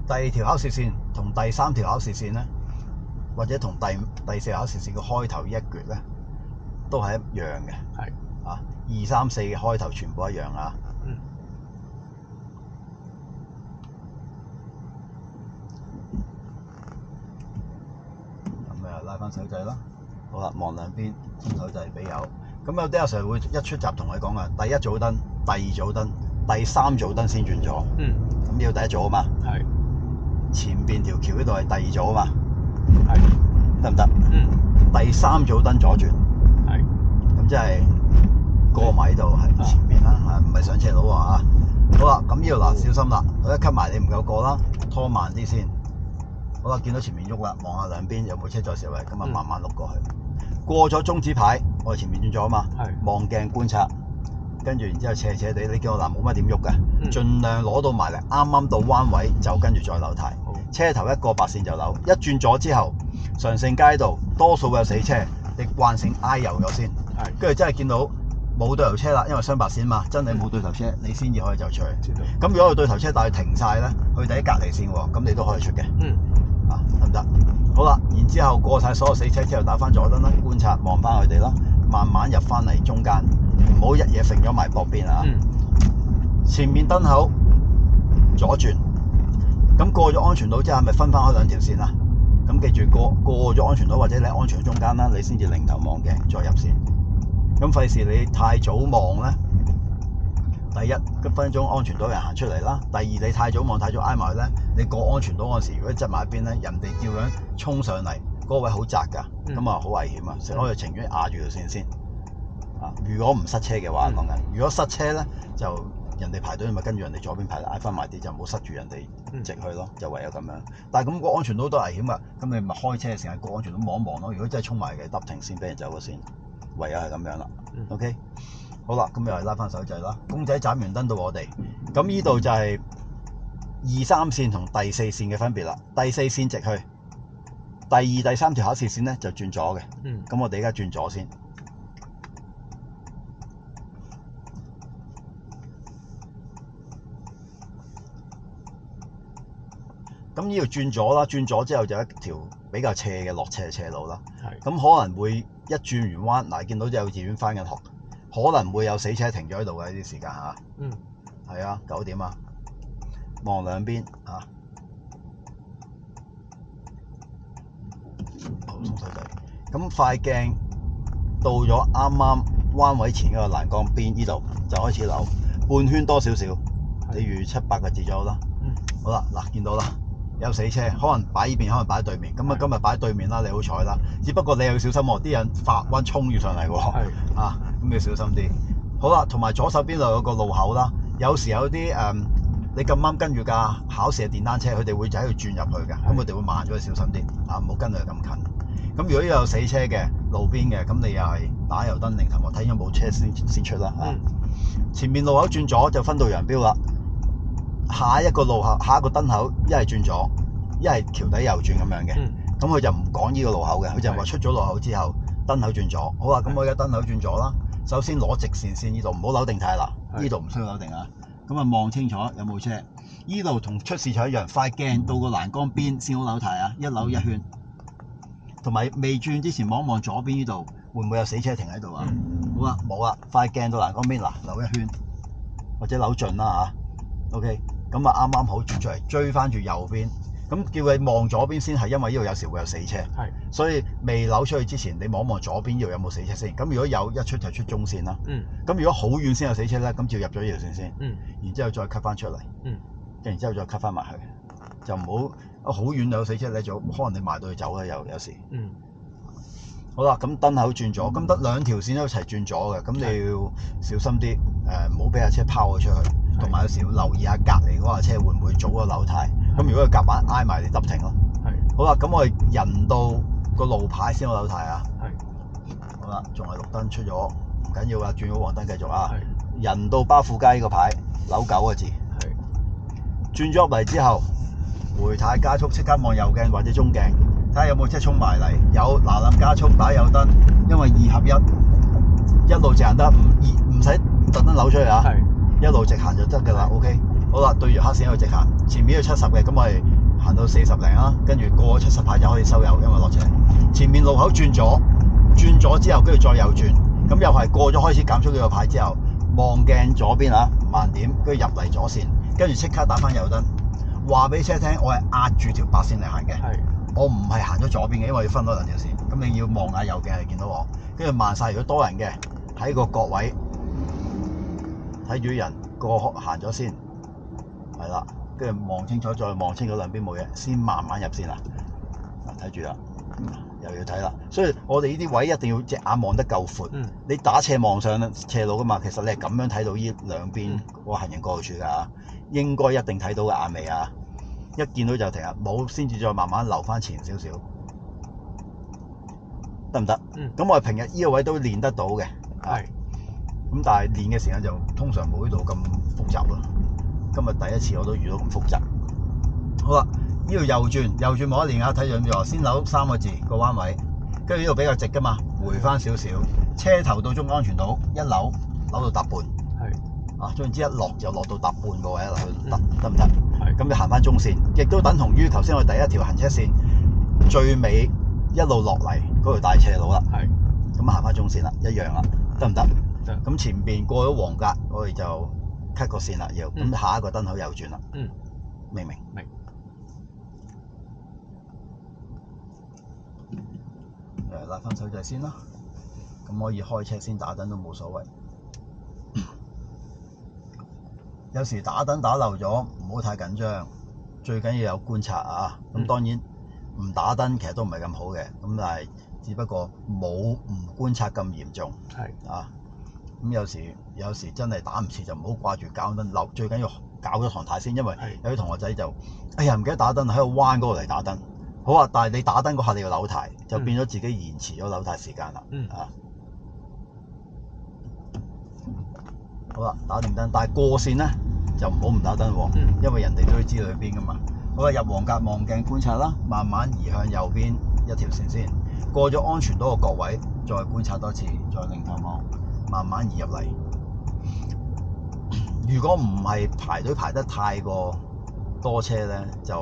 第二條考試線同第三條考試線咧，或者同第四條考試線嘅開頭一橛咧，都係一樣嘅。係啊，2、3、4嘅開頭全部一樣啊。咁啊，拉翻手掣啦。好啦，望兩邊，鬆手掣俾油。咁有啲阿 Sir 會一出閘同你講啊，第一組燈、第二組燈、第三組燈先轉左。咁呢個第一組啊嘛。係。前邊條橋呢度係第二組啊嘛。係。得唔得？第三組燈左轉。係。咁即係過埋呢度係前邊啦，嚇唔係上斜路啊。好啦，咁呢度嗱小心啦，佢一 cut 埋你唔夠過啦，拖慢啲先。好啦，見到前面喐啦，望下兩邊有冇車載時位，咁啊慢慢碌過去。過咗中指牌，我哋前面轉咗啊嘛，望鏡觀察，跟住然之後斜斜地，你見我嗱冇乜點喐嘅，盡量攞到埋嚟，啱啱到彎位就跟住再扭軚。車頭一過白線就扭，一轉咗之後，常勝街道多數會有死車，你慣性挨油咗先，跟住真係見到冇對頭車啦，因為雙白線嘛，真係冇對頭車，你先至可以走出去。咁如果有對頭車但係停晒咧，佢哋喺隔離線喎，咁你都可以出嘅。啊，得唔得？好啦，然之後過晒所有死車之後，打翻左燈啦，觀察望翻佢哋啦，慢慢入翻嚟中間，唔好一嘢揈咗埋膊邊啊！前面燈口左轉，咁過咗安全島之後，係咪分翻開兩條線啊？咁記住過咗安全島或者你安全中間啦，你先至擰頭望鏡再入線。咁費事你太早望咧，第一1分鐘安全島有人行出嚟啦，第二你太早望太早挨埋咧，你過安全島嗰陣時，如果側埋一邊咧，人哋照樣衝上嚟，嗰位好窄㗎，咁啊好危險啊！我哋情願壓住條線先。啊，如果唔塞車嘅話，講緊，如果塞車咧，就人哋排隊咪跟住人哋左邊排，挨翻埋啲就唔好塞住人哋直去咯，就唯有咁樣。但係咁個安全島都危險㗎，咁你咪開車嘅時間過安全島望一望咯。如果真係衝埋嘅，揼停先俾人走咗先，唯有係咁樣啦。OK。好啦，咁又係拉翻手掣啦。公仔斬完燈到我哋，咁呢度就係2、3線同第4線嘅分別啦。第4線直去，第2、第3條考試線咧就轉左嘅。咁我哋而家轉左先。咁呢度轉左啦，轉左之後就一條比較斜嘅落斜斜路啦。咁可能會一轉完彎，嗱見到幼稚園翻緊學。可能會有死車停咗喺度嘅呢啲時間嚇。係啊，9點啊，望兩邊嚇。好，鬆手掣。咁塊鏡到咗啱啱彎位前嗰個欄杆邊呢度就開始扭，半圈多少少，例如700個字左右啦。好啦，嗱見到啦，有死車，可能擺呢邊，可能擺喺對面。咁啊，今日擺喺對面啦，你好彩啦。只不過你又要小心喎，啲人發彎衝住上嚟喎。啊，咁要小心啲。好啦，同埋左手邊度有個路口啦。有時有啲你咁啱跟住架考試嘅電單車，佢哋會就喺度轉入去嘅，咁佢哋會慢咗，小心啲啊，唔好跟佢咁近。咁如果有死車嘅路邊嘅，咁你又係打油燈擰頭望睇有冇車先出啦。前面路口轉左就分道揚鑣啦。下一個路口，下一個燈口，一係轉左，一係橋底右轉咁樣嘅。咁佢就唔講呢個路口嘅，佢就話出咗路口之後，燈口轉左。好啦，咁我而家燈口轉左啦。首先攞直線先，呢度唔好扭定軚啦，呢度唔需要扭定啊。咁啊望清楚有冇車，呢度同出事場一樣，塊鏡到個欄杆邊先好扭軚啊，一扭一圈。同埋未轉之前望一望左邊呢度，會唔會有死車停喺度啊？好啦，冇啦，塊鏡到欄杆邊嗱扭一圈，或者扭盡啦嚇。OK， 咁啊啱啱好轉出嚟，追翻住右邊。咁叫你望左邊先，係因為呢度有時會有死車，所以未扭出去之前，你望一望左邊呢度有冇死車先。咁如果有，一出就出中線啦。咁如果好遠先有死車咧，咁就要入咗呢條線先。然之後再 cut 翻出嚟。然之後再 cut 翻埋去，就唔好好遠有死車咧，就可能你埋到去走咧，有時。好啦，咁燈口轉左，咁得2條線都一齊轉左嘅，咁你要小心啲，唔好俾架車拋咗出去，同埋有時要留意下隔離嗰架車會唔會早咗扭軚。咁如果佢夾硬挨埋你揼停咯。好啦，咁我哋人到個路牌先好扭軚啊。好啦，仲係綠燈出咗，唔緊要啊，轉咗黃燈繼續啊。人到巴富街呢個牌扭9個字。轉咗入嚟之後，回軚加速，即刻望右鏡或者中鏡，睇下有冇車衝埋嚟。有嗱嗱加速打右燈，因為2合1，一路直行得，唔使特登扭出去啊。一路直行就得㗎啦。OK。好啦，對住黑線一路直行，前面要70嘅，咁我哋行到40零啦，跟住過70牌就可以收油，因為落斜。前面路口轉左之後，跟住再右轉，咁又係過咗開始減速呢個牌之後，望鏡左邊啊，慢點，跟住入嚟左線，跟住即刻打翻右燈，話俾車聽，我係壓住條白線嚟行嘅，我唔係行咗左邊嘅，因為要分開兩條線，咁你要望下右鏡係見到我，跟住慢晒，如果多人嘅喺個角位睇住人過行咗先，係啦，跟住望清楚，再望清楚兩邊冇嘢，先慢慢入線啦，睇住啦。又要睇啦，所以我哋呢啲位一定要隻眼望得夠闊。你打斜望上斜路噶嘛，其實你係咁樣睇到呢兩邊個行人過路處㗎，應該一定睇到嘅眼尾啊！一見到就停啊，冇先至再慢慢留翻前少少，得唔得？咁我哋平日呢個位都練得到嘅，係。咁但係練嘅時間就通常冇呢度咁複雜咯。今日第一次我都遇到咁複雜。好啦。呢度右轉冇得練啊！睇住邊度，先扭3個字個彎位，跟住呢度比較直噶嘛，回翻少少，車頭到中安全島一扭到搭半，係啊，總之一落就落到搭半個位啦，得唔得？係，咁你行翻中線，亦都等同於頭先我哋第一條行車線最尾一路落嚟嗰條大斜路啦，係，咁行翻中線啦，一樣啦，得唔得？得。咁前邊過咗黃格，我哋就 cut 個線啦，要咁下一個燈口右轉啦，明唔明？明。拉翻手掣先啦，咁可以開車先打燈都冇所謂。有時打燈打漏咗，唔好太緊張，最緊要有觀察啊。咁當然唔打燈其實都唔係咁好嘅，咁但係只不過冇唔觀察咁嚴重。係啊，咁有時真係打唔切就唔好掛住搞燈漏，最緊要搞咗堂太先，因為有啲同學仔就哎呀唔記得打燈，喺度彎嗰度嚟打燈。好啊，但係你打燈嗰下你要扭軚，就變咗自己延遲咗扭軚時間啦。啊，好啦，打定燈，但係過線咧就唔好唔打燈喎，因為人哋都要知道去邊噶嘛。好啦，入黃格望鏡觀察啦，慢慢移向右邊一條線先，過咗安全島個角位，再觀察多次，再擰頭望，慢慢移入嚟。如果唔係排隊排得太過多車咧，就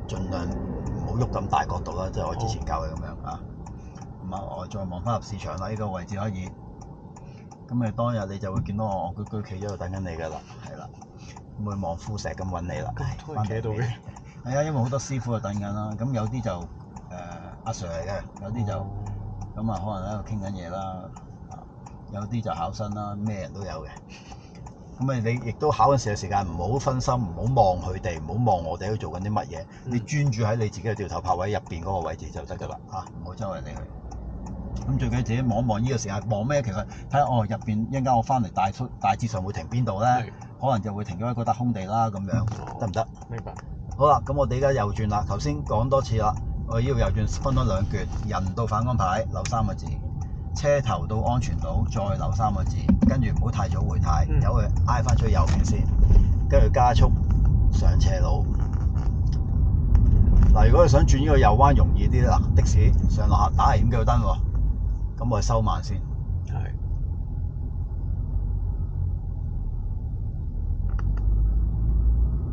盡量唔好喐咁大角度啦，即係我之前教嘅咁樣啊。咁啊，我再望翻入市場啦，呢個位置可以。咁你當日你就會見到我戇居居企喺度等緊你㗎啦，係啦。咁會望枯石咁揾你啦。翻企喺度嘅。係啊，因為好多師傅就等緊啦。咁有啲就阿 Sir 嚟嘅，有啲就咁啊，可能喺度傾緊嘢啦。有啲就考生啦，咩人都有嘅。咁啊，你亦都考緊時間唔好分心，唔好望佢哋，唔好望我哋喺度做緊啲乜嘢。你專注喺你自己嘅掉頭泊位入邊嗰個位置就得㗎啦，嚇，唔好周圍理佢。咁最緊要自己望一望呢個時間，望咩？其實睇下入邊一陣間我翻嚟大致上會停邊度咧？可能就會停咗喺嗰笪空地啦，咁樣得唔得？明白。好啦，咁我哋而家右轉啦。頭先講多次啦，我呢度右轉分咗兩橛，人到反光牌留3個字，車頭到安全島再留3個字，跟住唔好太早回軚，由佢挨翻出去右邊先，跟住加速上斜路。嗱，如果你想轉呢個右彎容易啲啦，的士上落客打危險嘅燈喎，咁我哋收慢先。係。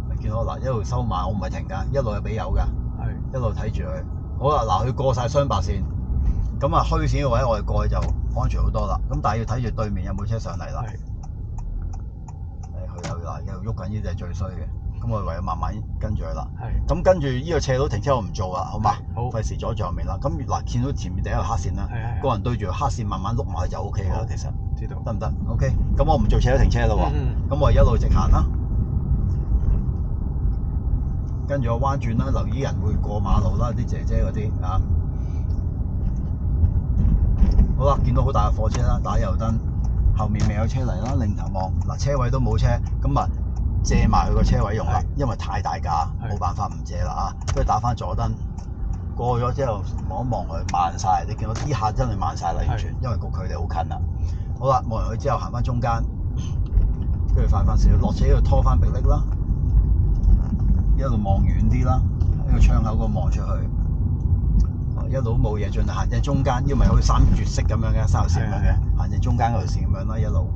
你見到嗱，一路收慢，我唔係停㗎，一路係俾油㗎。係。一路睇住佢。好啦，嗱，佢過晒雙白線，咁啊虛線嘅位我哋過去就安全好多啦。咁但係要睇住對面有冇車上嚟啦。係。佢又嗱，又喐緊呢隻最衰嘅。咁我哋唯有慢慢跟住佢啦。係。咁跟住呢個斜路停車我唔做啦，好嘛？好。費事阻住後面啦。咁嗱，見到前面第一個黑線啦，個人對住黑線慢慢碌埋就 O K 啦。其實。知道。得唔得 ？O K。咁我唔做斜路停車啦喎。咁我哋一路直行啦。跟住我彎轉啦，留意人會過馬路啦，啲姐姐嗰啲啊。好啦，見到好大嘅貨車啦，打右燈，後面未有車嚟啦，擰頭望，嗱，車位都冇車，咁啊借埋佢個車位用啦，因為太大架，冇辦法唔借啦啊，跟住打翻左燈，過咗之後望一望佢，慢晒，你見到呢下真係慢晒啦，完全，因為個距離好近啦。好啦，望完佢之後行翻中間，跟住快翻少少，落車呢度拖翻迫力啦，一路望遠啲啦，喺個窗口嗰度望出去。一路冇嘢，盡量行正中間，因為好似三絕式咁樣嘅，三條線咁樣嘅，行正中間嗰條線咁樣啦，一路。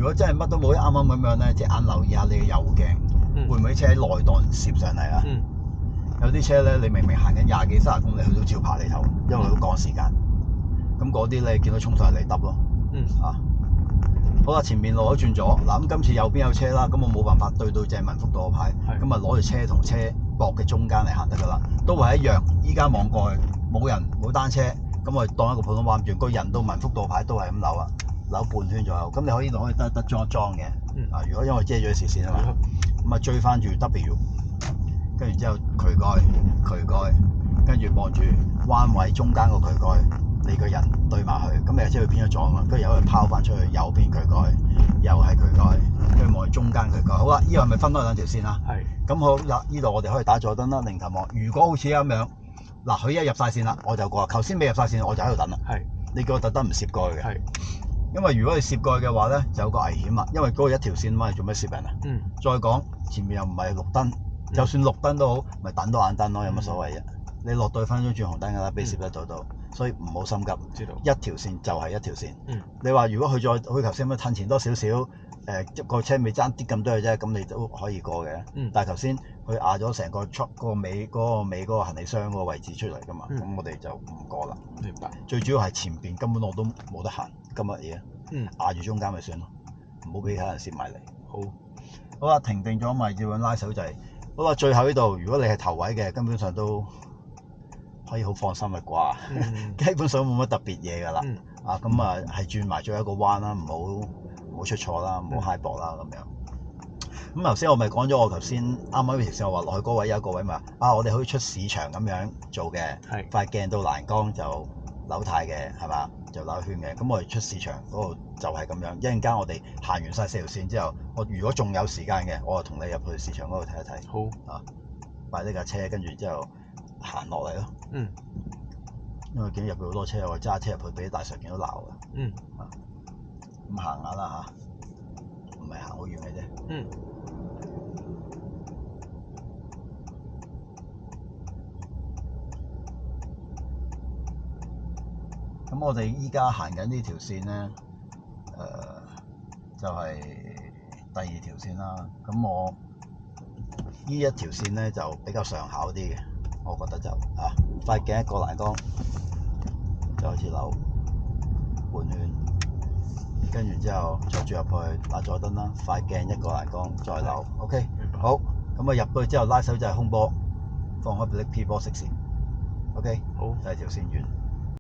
如果真係乜都冇，啱啱咁樣咧，隻眼留意下你嘅右鏡，會唔會車喺內檔攝上嚟啊？有啲車咧，你明明行緊20幾30公里，佢都照拍你頭，因為佢趕時間。咁嗰啲咧見到衝上嚟你揼咯。好啦，前面路都轉咗，嗱咁今次右邊有車啦，咁我冇辦法對到隻民福道個牌，咁啊攞住車同車駁嘅中間嚟行得噶啦，都係一樣。依家望過去冇人冇單車，咁我當一個普通彎轉，個人到民福道牌都係咁扭啊，扭半圈左右，咁你可以攞去得裝一裝嘅。如果因為遮咗視線啊嘛，咁啊追翻住 W， 跟住之後渠蓋，跟住望住彎位中間個渠蓋。你個人對埋去，咁你嘅車會偏咗左啊嘛，跟住由佢拋翻出去右邊渠蓋，又係渠蓋，跟住望住中間渠蓋。好啦，呢個係咪分開兩條線啊？係。咁好啦，呢度我哋可以打左燈啦，擰頭望。如果好似咁樣，嗱佢一入晒線啦，我就過。頭先未入晒線，我就喺度等啦。係。你叫我特登唔攝過去嘅。係。因為如果你攝過去嘅話咧，就有個危險啦，因為嗰個一條線嘛，你做咩攝人啊？再講前面又唔係綠燈，就算綠燈都好，咪等多眼燈咯，有乜所謂啫？你落對分鐘轉紅燈㗎啦，俾攝得到。所以唔好心急，知道一條線就係一條線。你話如果佢再佢頭先咁樣褪前多少少，個車尾爭啲咁多嘅啫，咁你都可以過嘅。但係頭先佢壓咗成個出個尾嗰個行李箱嗰個位置出嚟㗎嘛，咁我哋就唔過啦。明白。最主要係前邊根本我都冇得行，今日嘢，壓住中間咪算咯，唔好俾其他人攝埋嚟。好啦，停定咗咪要揾拉手掣。好啦，最後呢度如果你係頭位嘅，根本上都可以好放心嘅啩，基本上冇乜特別嘢㗎啦。咁啊係轉埋最後一個彎啦，唔好出錯啦，唔好揩薄啦咁樣。咁頭先我咪講咗，我頭先啱啱條線我話落去嗰位有一個位嘛，我哋可以出市場咁樣做嘅，塊鏡到欄杆就扭軚嘅，係嘛？就扭一圈嘅。咁我哋出市場嗰度就係咁樣。一陣間我哋行完晒4條線之後，我如果仲有時間嘅，我就同你入去市場嗰度睇一睇。好。擺呢架車，跟住之後行落嚟咯。因為見到入去好多車，我揸車入去俾大常見到鬧嘅。咁行下啦嚇，唔係行好遠嘅啫。咁我哋依家行緊呢條線咧，就係第2條線啦。咁我呢一條線咧就比較上考啲嘅，我覺得就塊鏡一個欄杆就開始扭半圈，跟住之後坐住入去打左燈啦，塊鏡一個欄杆再扭。OK， 好，咁啊入去之後拉手就係空波，放開 P 波熄線。OK， 好，第2條線完。